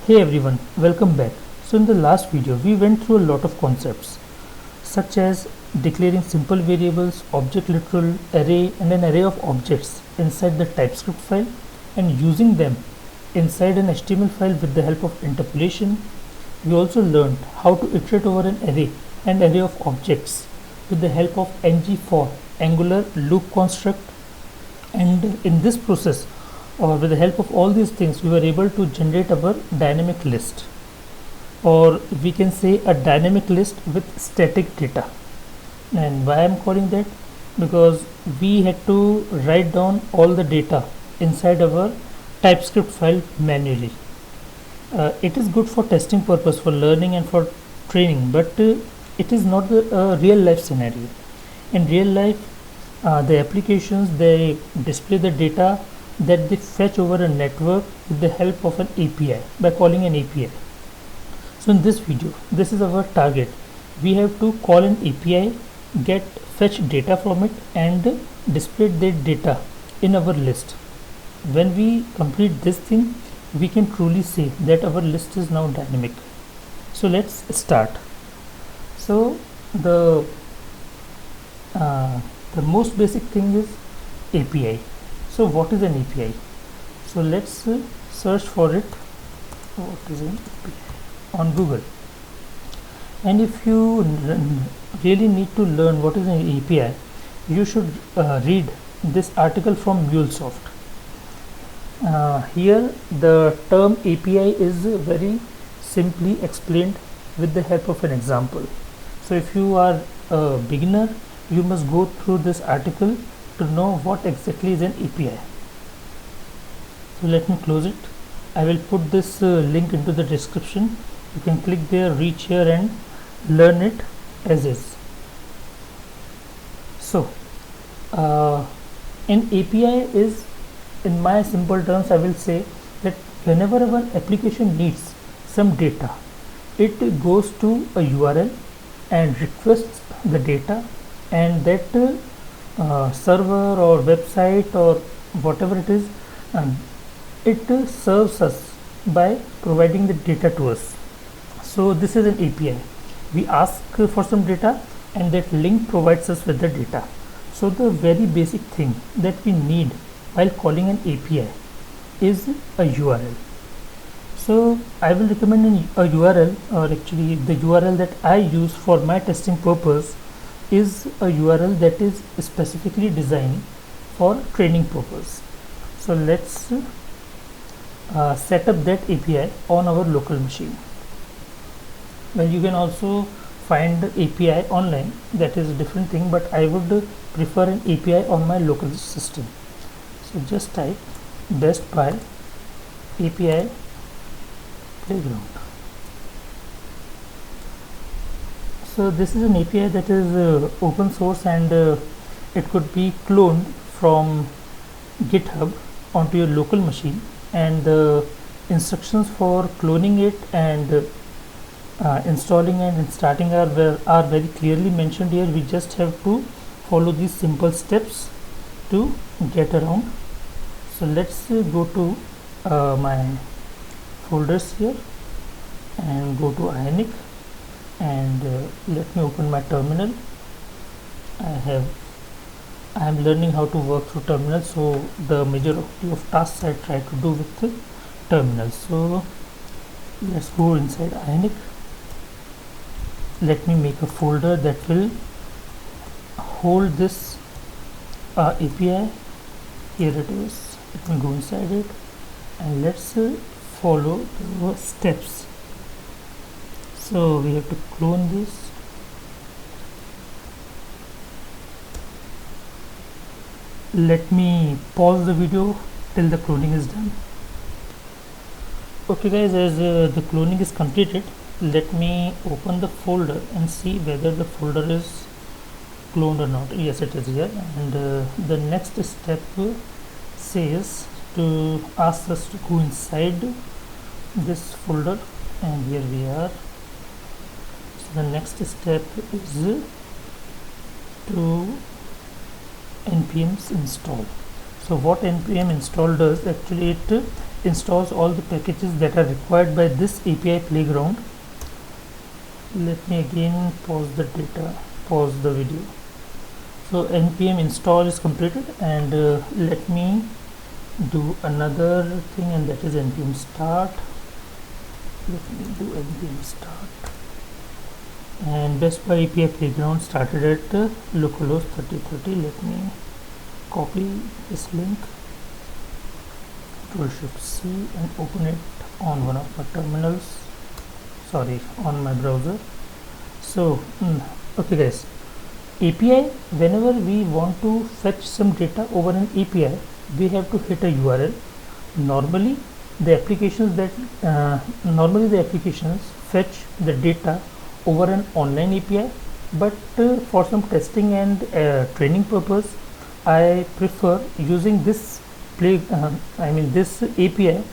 Hey everyone, welcome back. So in the last video we went through a lot of concepts such as declaring simple variables, object literal, array and an array of objects inside the TypeScript file and using them inside an HTML file with the help of interpolation. We also learned how to iterate over an array and array of objects with the help of ngFor, Angular loop construct, and in this process or with the help of all these things we were able to generate our dynamic list, or we can say a dynamic list with static data. And why I'm calling that, because we had to write down all the data inside our TypeScript file manually. It is good for testing purpose, for learning and for training, but it is not a real life scenario. In real life, the applications, they display the data that they fetch over a network with the help of an API, by calling an API. So in this video, this is our target. We have to call an API, get fetch data from it and display that data in our list. When we complete this thing, we can truly say that our list is now dynamic. So let's start. So the most basic thing is API. So what is an API? So let's search for it. What is an API on Google? And if you really need to learn what is an API, you should read this article from MuleSoft. Here the term API is very simply explained with the help of an example. So if you are a beginner, you must go through this article to know what exactly is an API. So let me close it. I will put this link into the description. You can click there, reach here and learn it as is. So an API is, in my simple terms, I will say that whenever an application needs some data, it goes to a URL and requests the data, and that server or website or whatever it is, it serves us by providing the data to us. So this is an API. We ask for some data and that link provides us with the data. So the very basic thing that we need while calling an API is a URL. So I will recommend a URL, or actually the URL that I use for my testing purpose is a URL that is specifically designed for training purpose. So let's set up that API on our local machine. Well, you can also find the API online, that is a different thing, but I would prefer an API on my local system. So just type Best Buy API Playground. So this is an API that is open source and it could be cloned from GitHub onto your local machine, and the instructions for cloning it and installing and starting are very clearly mentioned here. We just have to follow these simple steps to get around. So let's go to my folders here and go to Ionic, and let me open my terminal. I am learning how to work through terminal, so the majority of tasks I try to do with the terminal. So let's go inside Ionic. Let me make a folder that will hold this API. Here it is. Let me go inside it and let's follow the steps. So we have to clone this. Let me pause the video till the cloning is done. Okay guys, as the cloning is completed, let me open the folder and see whether the folder is cloned or not. Yes, it is here, and the next step says to ask us to go inside this folder, and here we are. So the next step is to npm install. So what npm install does, actually it installs all the packages that are required by this API playground. Let me again pause the video. So npm install is completed, and let me do another thing, and that is npm start. Let me do npm start, and Best Buy API playground started at localhost 3030. Let me copy this link, Control-Shift-C, and open it on one of my terminals, on my browser. So okay guys, API, whenever we want to fetch some data over an API, we have to hit a URL. Normally the applications fetch the data over an online API, but for some testing and training purpose, I prefer using this this API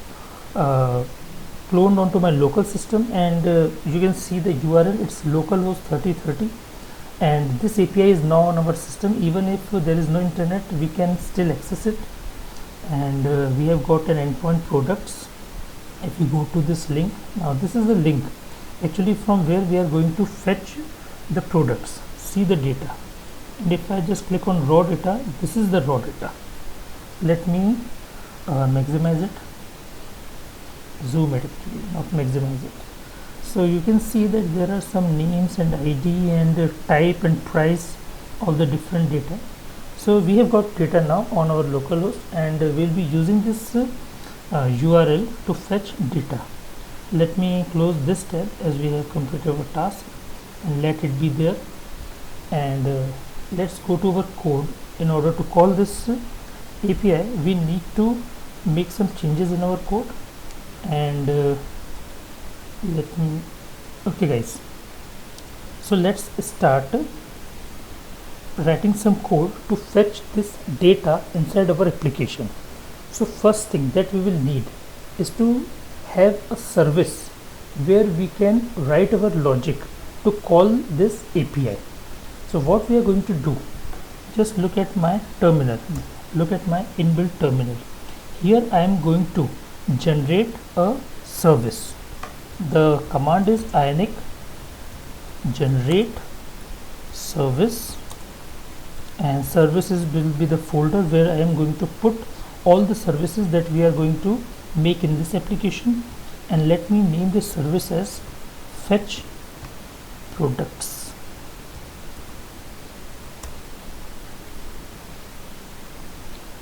cloned onto my local system, and you can see the URL, it's localhost 3030, and this API is now on our system. Even if there is no internet, we can still access it, and we have got an endpoint products. If we go to this link, now this is the link actually from where we are going to fetch the products, see the data. And if I just click on raw data, this is the raw data. Let me maximize it, zoom it, actually not maximize it. So you can see that there are some names and ID and type and price of the different data. So we have got data now on our localhost, and we'll be using this URL to fetch data. Let me close this tab as we have completed our task, and let it be there. And let's go to our code. In order to call this API, we need to make some changes in our code, and okay guys, so let's start writing some code to fetch this data inside our application. So first thing that we will need is to have a service where we can write our logic to call this API. So what we are going to do, just look at my terminal, look at my inbuilt terminal. Here I am going to generate a service. The command is ionic generate service, and services will be the folder where I am going to put all the services that we are going to make in this application. And let me name this service as fetch products.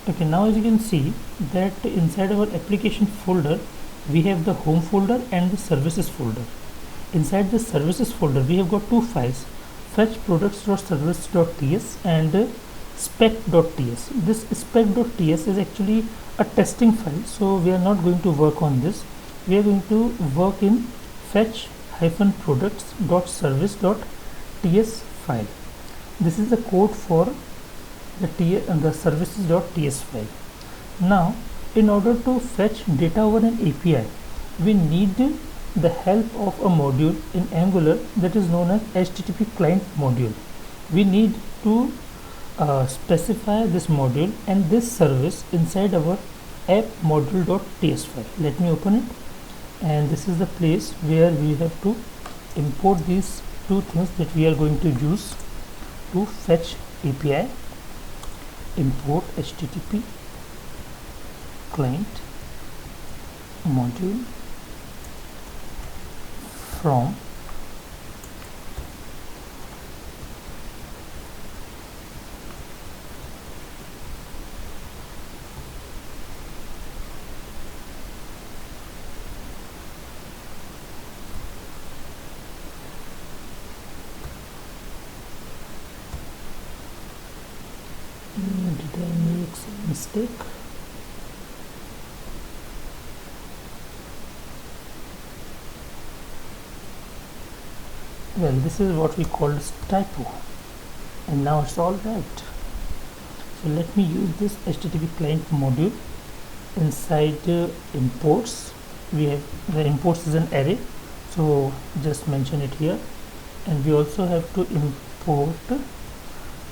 Okay, now as you can see that inside our application folder we have the home folder and the services folder. Inside the services folder we have got two files, fetch products.service.ts and spec.ts. This spec.ts is actually a testing file, so we are not going to work on this. We are going to work in fetch-products.service.ts file. This is the code for the services.ts file. Now in order to fetch data over an API, we need the help of a module in Angular that is known as HTTP client module. We need to specify this module and this service inside our app module.ts file. Let me open it, and this is the place where we have to import these two things that we are going to use to fetch API. Import HTTP client module from did I make some mistake? Well, this is what we call as typo, and now it's all right. So let me use this HTTP client module inside imports. We have the imports is an array, so just mention it here. And we also have to import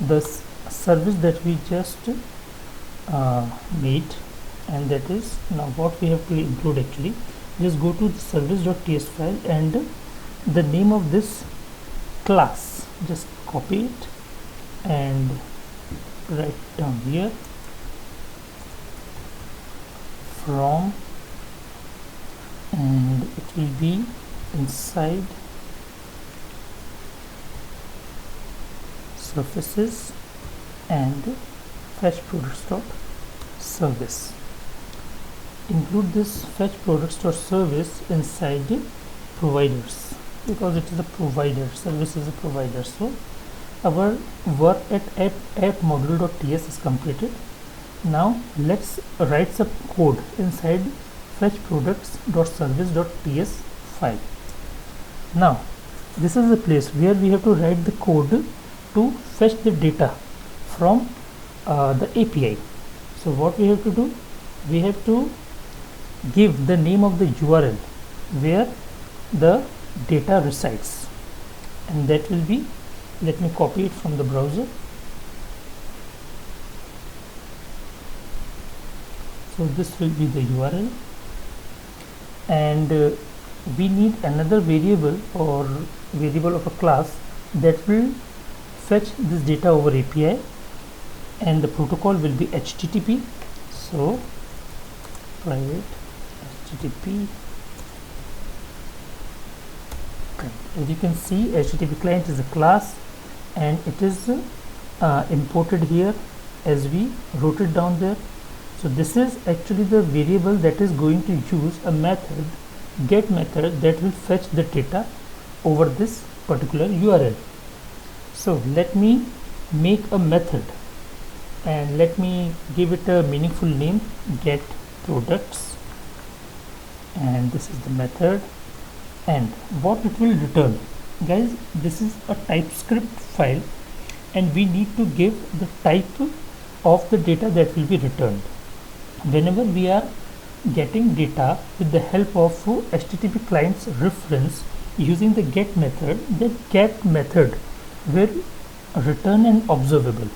the service that we just made and that is now what we have to include. Actually, just go to the service.ts file and the name of this class, just copy it and write down here from, and it will be inside surfaces and fetch products.service. Include this fetch products.service inside the providers, because it is a provider, service is a provider. So our work at app module.ts is completed. Now let's write some code inside fetch products.service.ts file. Now this is the place where we have to write the code to fetch the data from the API. So what we have to do, we have to give the name of the URL where the data resides, and that will be, let me copy it from the browser. So this will be the URL, and we need another variable or variable of a class that will fetch this data over API, and the protocol will be HTTP. So private HTTP, as you can see, HTTP client is a class, and it is imported here as we wrote it down there. So this is actually the variable that is going to use a method, get method, that will fetch the data over this particular URL. So let me make a method and let me give it a meaningful name, get products, and this is the method. And what it will return, guys, this is a TypeScript file, and we need to give the type of the data that will be returned. Whenever we are getting data with the help of HTTP client's reference using the get method, the get method will return an observable,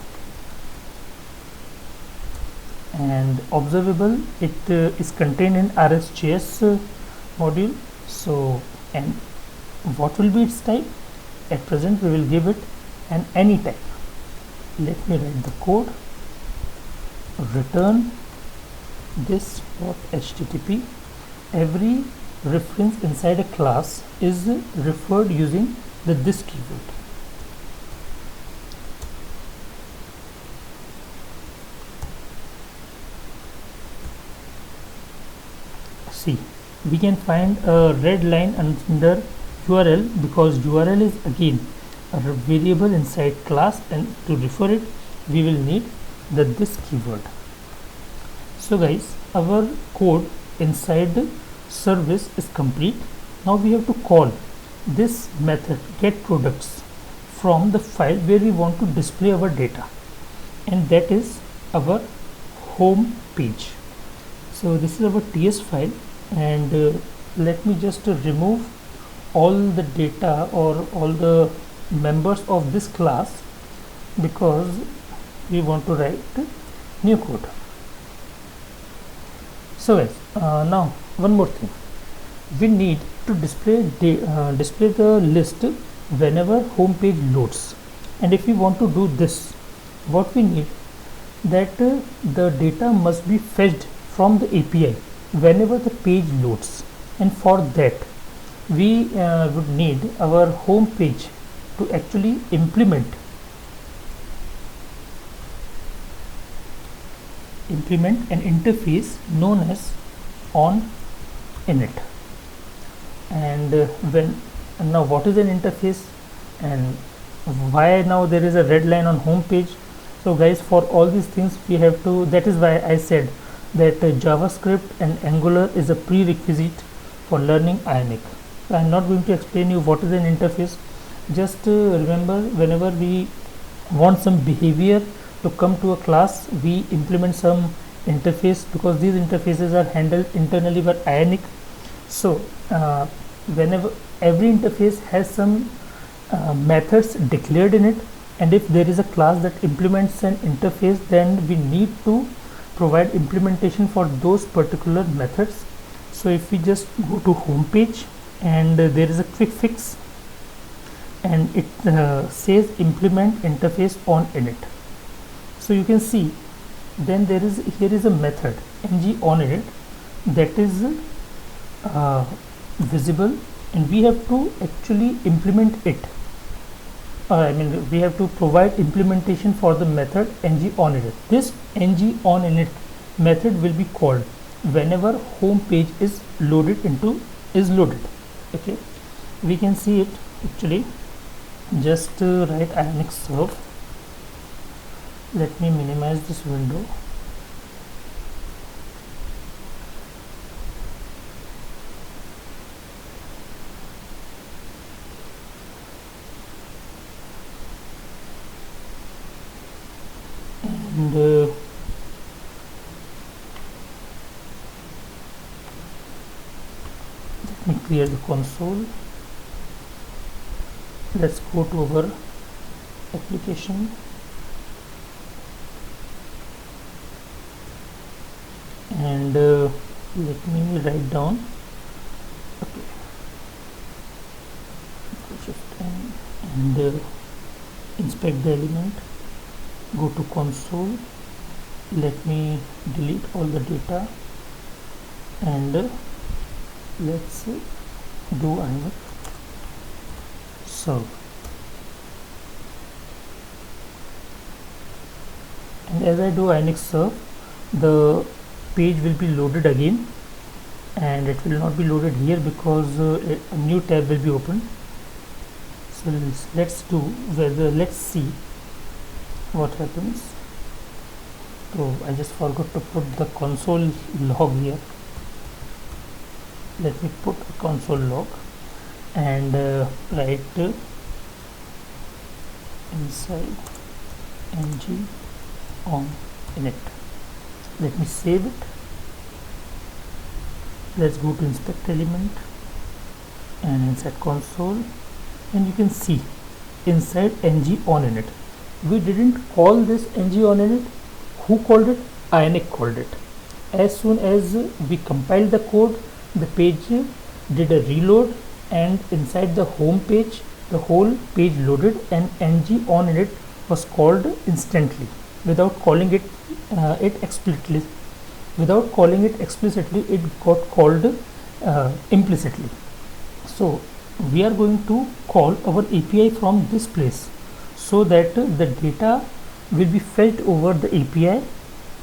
and observable, it is contained in RxJS module. So, and what will be its type? At present we will give it an any type. Let me write the code. Return this .http. Every reference inside a class is referred using the this keyword. See, we can find a red line under URL because URL is again a variable inside class, and to refer it we will need the this keyword. So guys, our code inside the service is complete. Now we have to call this method get products from the file where we want to display our data, and that is our home page. So this is our TS file, and let me just remove all the data or all the members of this class because we want to write new code. So guys, now one more thing, we need to display the list whenever home page loads. And if we want to do this, what we need, that the data must be fetched from the API whenever the page loads, and for that we would need our home page to actually implement an interface known as on init. And now what is an interface and why now there is a red line on home page? So guys, for all these things we have to, that is why I said that JavaScript and Angular is a prerequisite for learning Ionic. So I am not going to explain you what is an interface. Just remember, whenever we want some behavior to come to a class, we implement some interface, because these interfaces are handled internally by Ionic. So whenever every interface has some methods declared in it, and if there is a class that implements an interface, then we need to provide implementation for those particular methods. So if we just go to home page, and there is a quick fix, and it says implement interface on init. So you can see, then here is a method ng on init that is visible, and we have to actually implement it. We have to provide implementation for the method ng on init. This ng on init method will be called whenever home page is loaded. Okay, we can see it actually. Just write ionic serve. Let me minimize this window. And let me clear the console. Let's go to our application, and let me write down. Okay, Shift N, and inspect the element. Go to console. Let me delete all the data, and let's do ionic serve. And as I do ionic serve, the page will be loaded again, and it will not be loaded here because a new tab will be opened. So let's see what happens. So I just forgot to put the console log here. Let me put a console log and write inside ng on init. Let me save it. Let's go to inspect element and inside console, and you can see inside ng on init. We didn't call this ng on init. Who called it? Ionic called it. As soon as we compiled the code, the page did a reload, and inside the home page the whole page loaded, and ng on init was called instantly without calling it explicitly. Without calling it explicitly, it got called implicitly. So we are going to call our API from this place, so that the data will be fetched over the API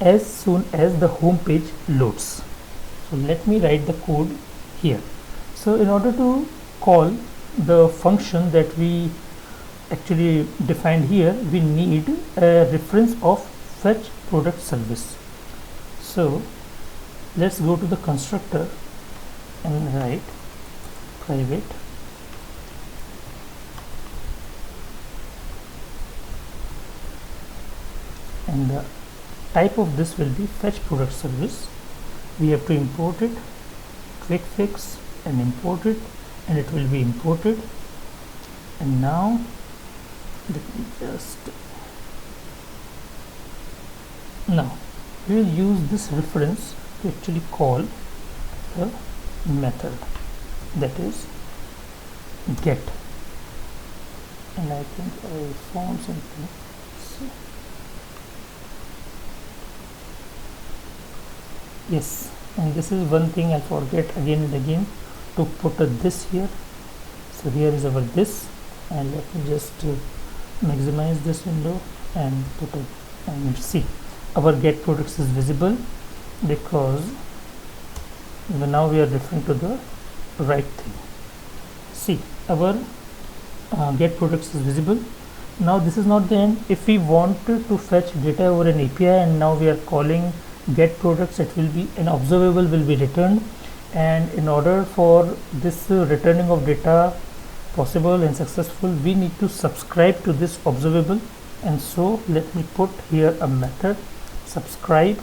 as soon as the home page loads. So let me write the code here. So in order to call the function that we actually defined here, we need a reference of fetch product service. So let's go to the constructor and write private and the type of this will be fetch product service. We have to import it, quick fix, and import it, and it will be imported. And now let me just we will use this reference to actually call the method, that is get. And I think I found something. Yes, and this is one thing I forget again and again, to put a this here. So here is our this, and let me just maximize this window and put it, and see our get products is visible because now we are referring to the right thing. See, our get products is visible. Now this is not the end. If we want to fetch data over an API, and now we are calling get products, it will be an observable will be returned, and in order for this returning of data possible and successful, we need to subscribe to this observable. And so let me put here a method subscribe,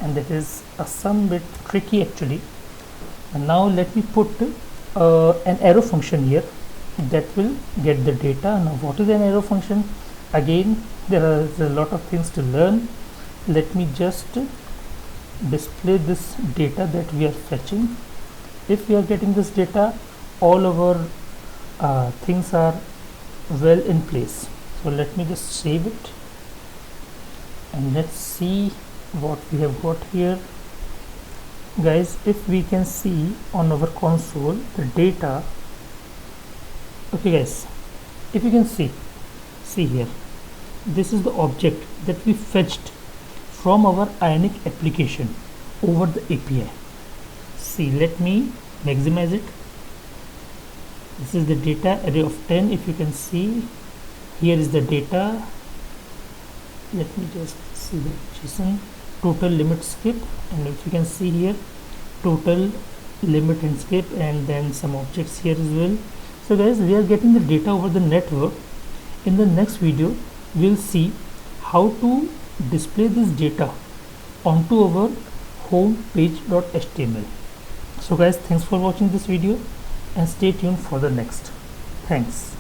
and that is some bit tricky actually. And now let me put an arrow function here that will get the data. Now what is an arrow function? Again, there is a lot of things to learn, let me just display this data that we are fetching. If we are getting this data, all our things are well in place. So let me just save it and let's see what we have got here. Guys, if we can see on our console the data, okay guys, if you can see here, this is the object that we fetched from our Ionic application over the API. See, let me maximize it. This is the data, array of 10. If you can see, here is the data. Let me just see the JSON total limit skip, and if you can see here, total limit and skip, and then some objects here as well. So guys, we are getting the data over the network. In the next video, we'll see how to display this data onto our home page.html. So guys, thanks for watching this video and stay tuned for the next. Thanks.